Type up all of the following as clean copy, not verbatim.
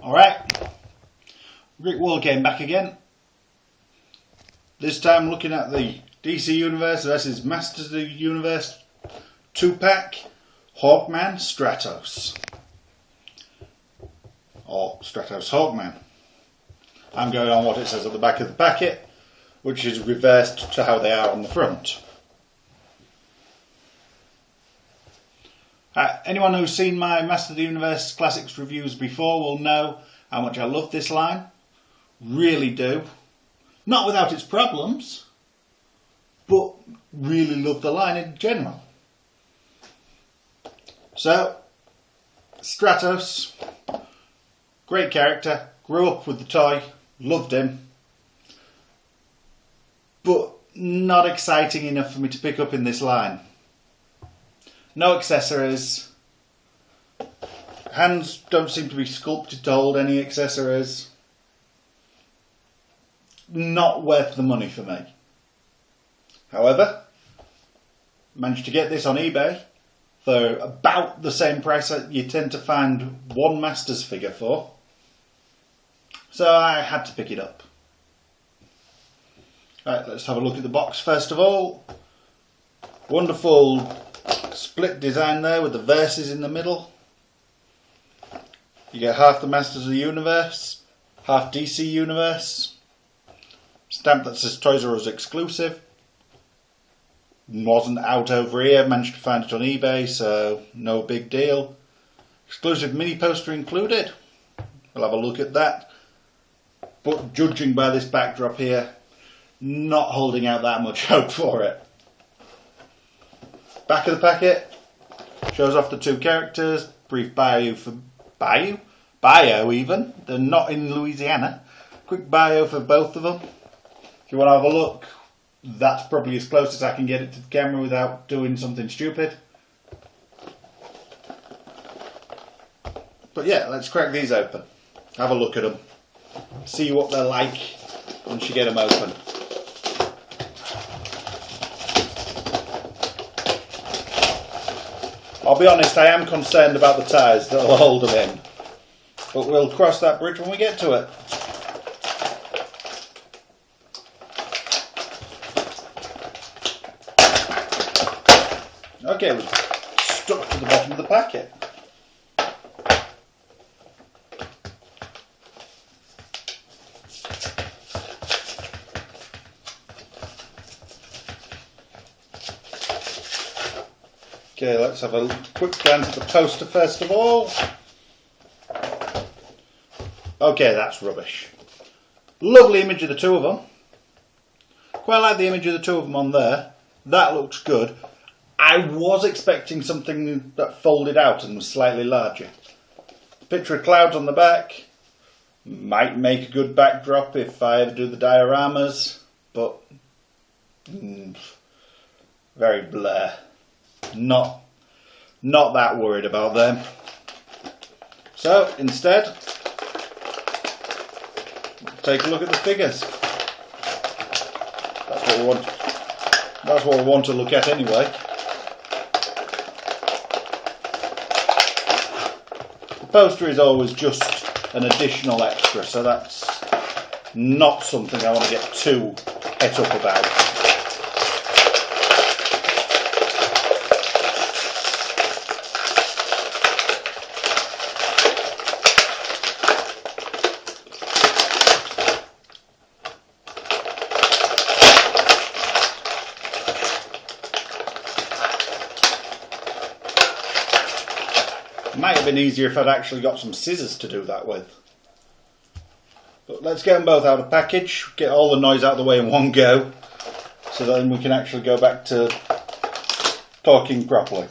Alright, Great Wall game back again. This time looking at the DC Universe versus Masters of the Universe 2-pack Hawkman Stratos. Or Stratos Hawkman. I'm going on what it says at the back of the packet, which is reversed to how they are on the front. Anyone who's seen my Master of the Universe Classics reviews before will know how much I love this line. Really do. Not without its problems, but really love the line in general. So, Stratos, great character, grew up with the toy, loved him, but not exciting enough for me to pick up in this line. No accessories. Hands don't seem to be sculpted to hold any accessories. Not worth the money for me. However, managed to get this on eBay for about the same price that you tend to find one Masters figure for. So I had to pick it up. Right, let's have a look at the box first of all. Wonderful split design there with the verses in the middle. You get half the Masters of the Universe, half DC Universe. Stamp that says Toys R Us exclusive. Wasn't out over here, managed to find it on eBay, so no big deal. Exclusive mini poster included. We'll have a look at that. But judging by this backdrop here, not holding out that much hope for it. Back of the packet shows off the two characters. Brief bio for bio even. They're not in Louisiana. Quick bio for both of them. If you want to have a look, that's probably as close as I can get it to the camera without doing something stupid. But yeah, let's crack these open. Have a look at them. See what they're like once you get them open. I'll be honest, I am concerned about the tyres that will hold them in. But we'll cross that bridge when we get to it. Okay, we're stuck to the bottom of the packet. Okay, let's have a quick glance at the poster first of all. Okay, that's rubbish. Lovely image of the two of them. Quite like the image of the two of them on there. That looks good. I was expecting something that folded out and was slightly larger. Picture of clouds on the back. Might make a good backdrop if I ever do the dioramas, but very blur. Not that worried about them. So instead, take a look at the figures. That's what we want. That's what we want to look at anyway. The poster is always just an additional extra, so that's not something I want to get too het up about. Might have been easier if I'd actually got some scissors to do that with. But let's get them both out of the package, get all the noise out of the way in one go, so then we can actually go back to talking properly.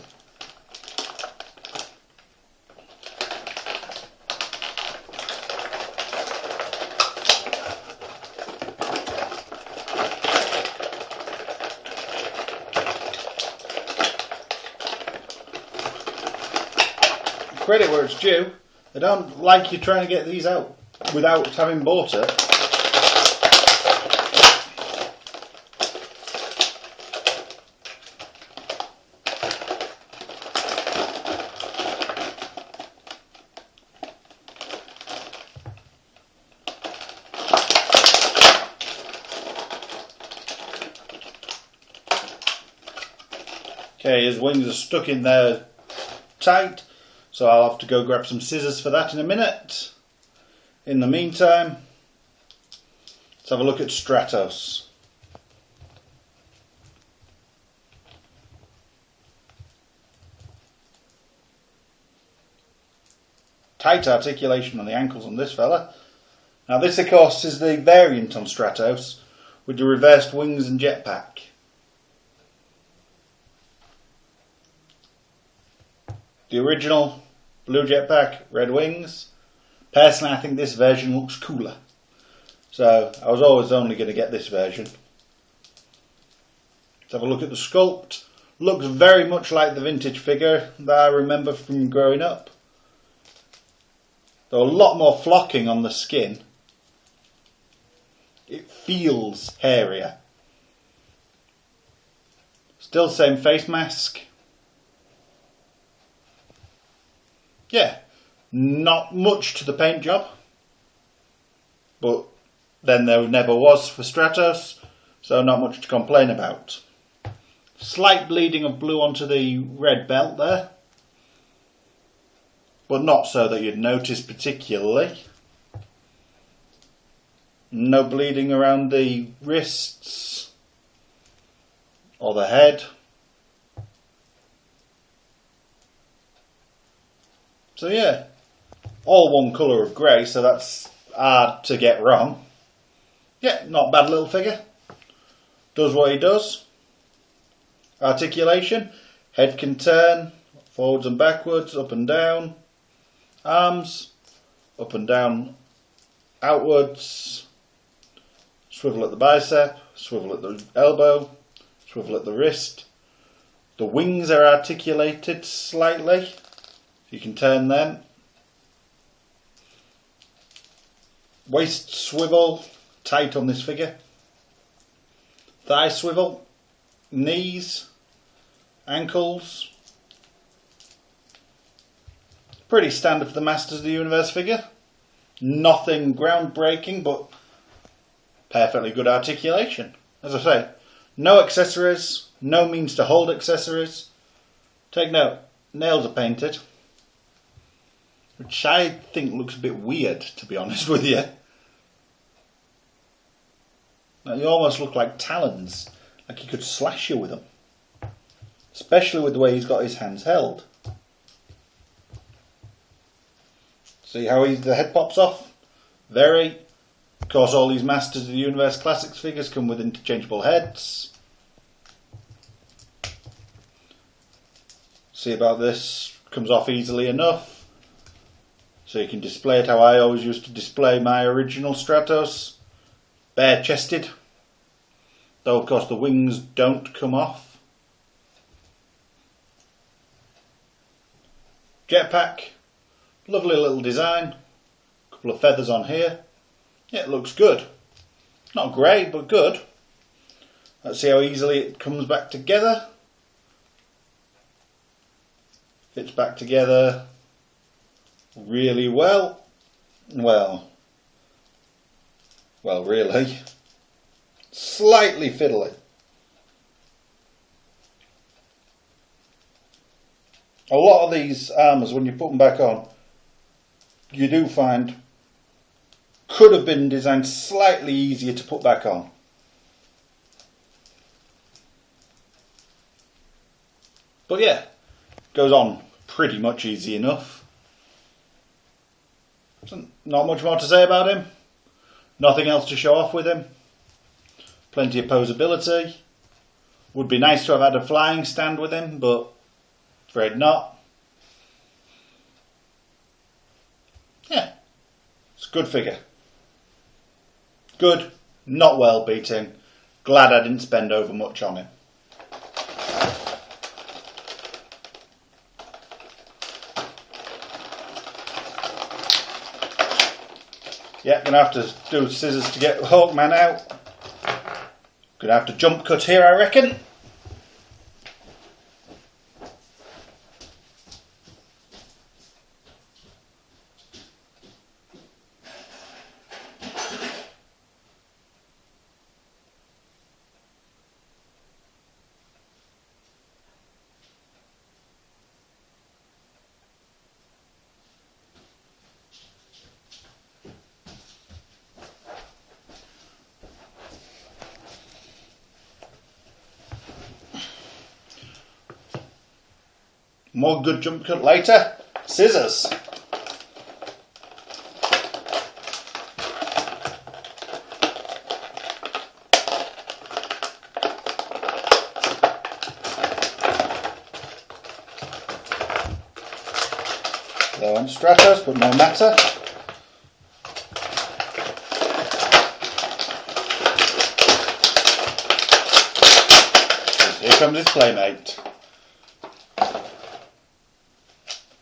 Credit where it's due, I don't like you trying to get these out without having bought it. Okay, his wings are stuck in there tight, so I'll have to go grab some scissors for that in a minute. In the meantime, let's have a look at Stratos. Tight articulation on the ankles on this fella. Now this of course is the variant on Stratos with the reversed wings and jetpack. The original blue jetpack, red wings. Personally I think this version looks cooler. So I was always only going to get this version. Let's have a look at the sculpt. Looks very much like the vintage figure that I remember from growing up. Though a lot more flocking on the skin. It feels hairier. Still same face mask. Yeah, not much to the paint job. But then there never was for Stratos, so not much to complain about. Slight bleeding of blue onto the red belt there. But not so that you'd notice particularly. No bleeding around the wrists or the head. So yeah, all one colour of grey, so that's hard to get wrong. Yeah, not bad little figure. Does what he does. Articulation, head can turn forwards and backwards, up and down. Arms, up and down, outwards, swivel at the bicep, swivel at the elbow, swivel at the wrist. The wings are articulated slightly, you can turn them. Waist swivel, tight on this figure. Thigh swivel, knees, ankles. Pretty standard for the Masters of the Universe figure. Nothing groundbreaking, but perfectly good articulation. As I say, no accessories, no means to hold accessories. Take note, nails are painted, which I think looks a bit weird, to be honest with you. Now, they almost look like talons, like he could slash you with them. Especially with the way he's got his hands held. See how the head pops off? Very. Of course, all these Masters of the Universe Classics figures come with interchangeable heads. See about this, comes off easily enough. So you can display it how I always used to display my original Stratos. Bare chested. Though of course the wings don't come off. Jetpack. Lovely little design. Couple of feathers on here. Yeah, it looks good. Not great, but good. Let's see how easily it comes back together. Fits back together really well. Well, really. Slightly fiddly. A lot of these armours, when you put them back on, you do find could have been designed slightly easier to put back on. But yeah, goes on pretty much easy enough. So not much more to say about him. Nothing else to show off with him. Plenty of posability. Would be nice to have had a flying stand with him, but afraid not. Yeah, it's a good figure. Good, not well beaten. Glad I didn't spend over much on him. Yeah, gonna have to do scissors to get Hawkman out. Gonna have to jump cut here, I reckon. More good jump cut later. Scissors. Low on Stratos, but no matter. Here comes his playmate.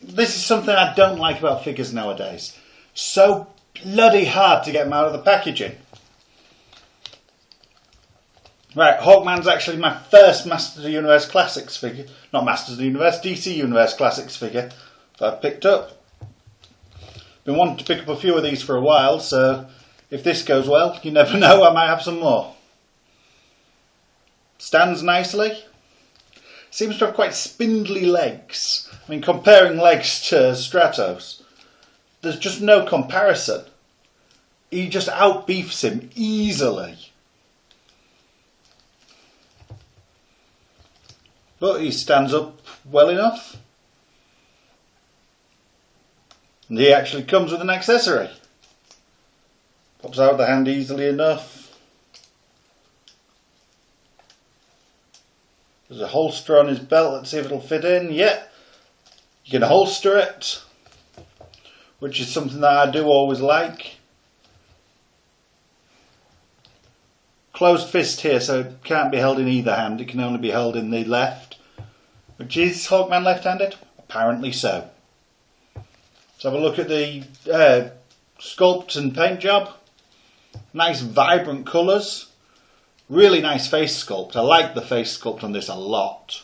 This is something I don't like about figures nowadays. So bloody hard to get them out of the packaging. Right, Hawkman's actually my first Masters of the Universe Classics figure. Not Masters of the Universe, DC Universe Classics figure that I've picked up. Been wanting to pick up a few of these for a while, so if this goes well, you never know, I might have some more. Stands nicely. Seems to have quite spindly legs. I mean, comparing legs to Stratos, there's just no comparison. He just outbeefs him easily. But he stands up well enough. And he actually comes with an accessory. Pops out the hand easily enough. There's a holster on his belt. Let's see if it'll fit in. Yeah. You can holster it, which is something that I do always like. Closed fist here, so it can't be held in either hand. It can only be held in the left. Which is Hawkman left-handed? Apparently so. Let's have a look at the sculpt and paint job. Nice vibrant colours. Really nice face sculpt. I like the face sculpt on this a lot.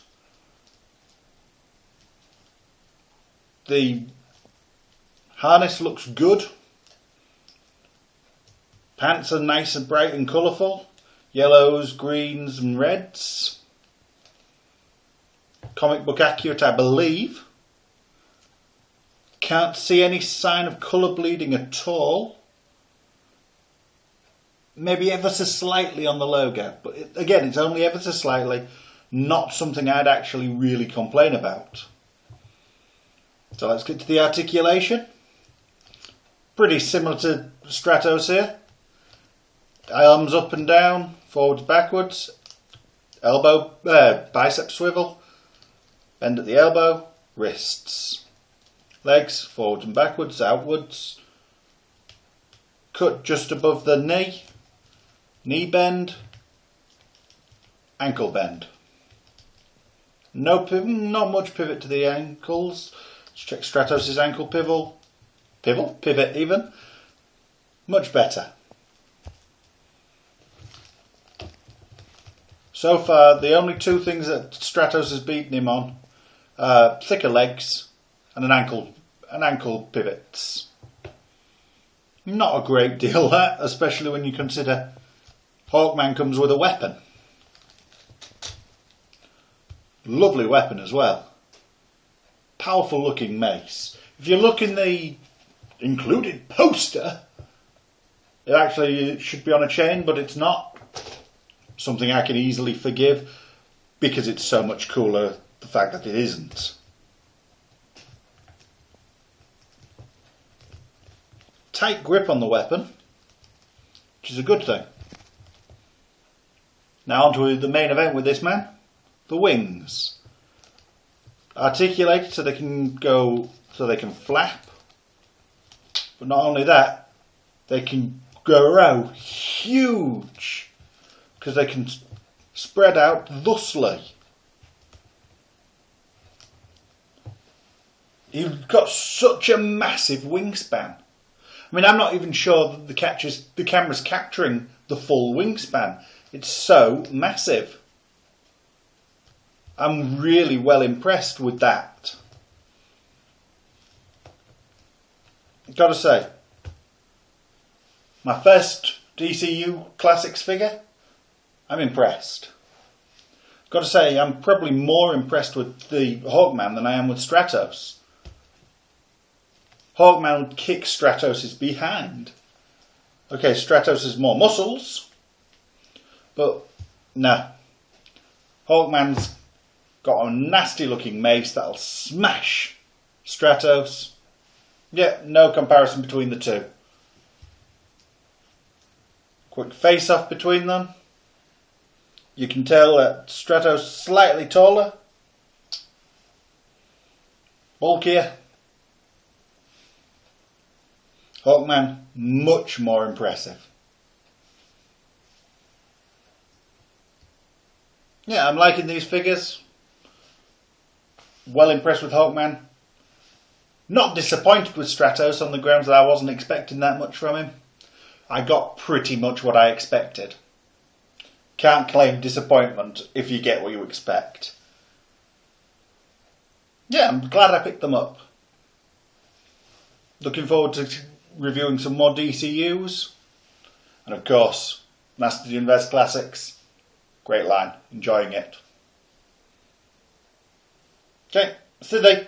The harness looks good. Pants are nice and bright and colourful. Yellows, greens and reds. Comic book accurate, I believe. Can't see any sign of colour bleeding at all. Maybe ever so slightly on the logo, but again, it's only ever so slightly, not something I'd actually really complain about. So let's get to the articulation. Pretty similar to Stratos here. Arms up and down, forwards, backwards, elbow, bicep swivel, bend at the elbow, wrists, legs, forwards and backwards, outwards, cut just above the knee. Knee bend, ankle bend. No pivot, not much pivot to the ankles. Let's check Stratos' ankle pivot even. Much better. So far, the only two things that Stratos has beaten him on are thicker legs and an ankle pivots. Not a great deal that, especially when you consider Hawkman comes with a weapon. Lovely weapon as well. Powerful looking mace. If you look in the included poster, it actually should be on a chain, but it's not. Something I can easily forgive because it's so much cooler the fact that it isn't. Tight grip on the weapon, which is a good thing. Now on to the main event with this man, the wings. Articulated so they can flap, but not only that, they can grow huge because they can spread out thusly. You've got such a massive wingspan. I mean, I'm not even sure that the camera's capturing the full wingspan. It's so massive. I'm really well impressed with that. Gotta say, my first DCU Classics figure, I'm impressed. Gotta say, I'm probably more impressed with the Hawkman than I am with Stratos. Hawkman would kick Stratos' behind. Okay, Stratos has more muscles, but no. Hawkman's Got a nasty looking mace that'll smash Stratos. Yeah, no comparison between the two. Quick face off between them. You can tell that Stratos is slightly taller, bulkier. Hawkman, much more impressive. Yeah, I'm liking these figures. Well impressed with Hawkman. Not disappointed with Stratos on the grounds that I wasn't expecting that much from him. I got pretty much what I expected. Can't claim disappointment if you get what you expect. Yeah, I'm glad I picked them up. Looking forward to reviewing some more DCUs. And of course, Masters Universe Classics. Great line. Enjoying it. Okay, see you.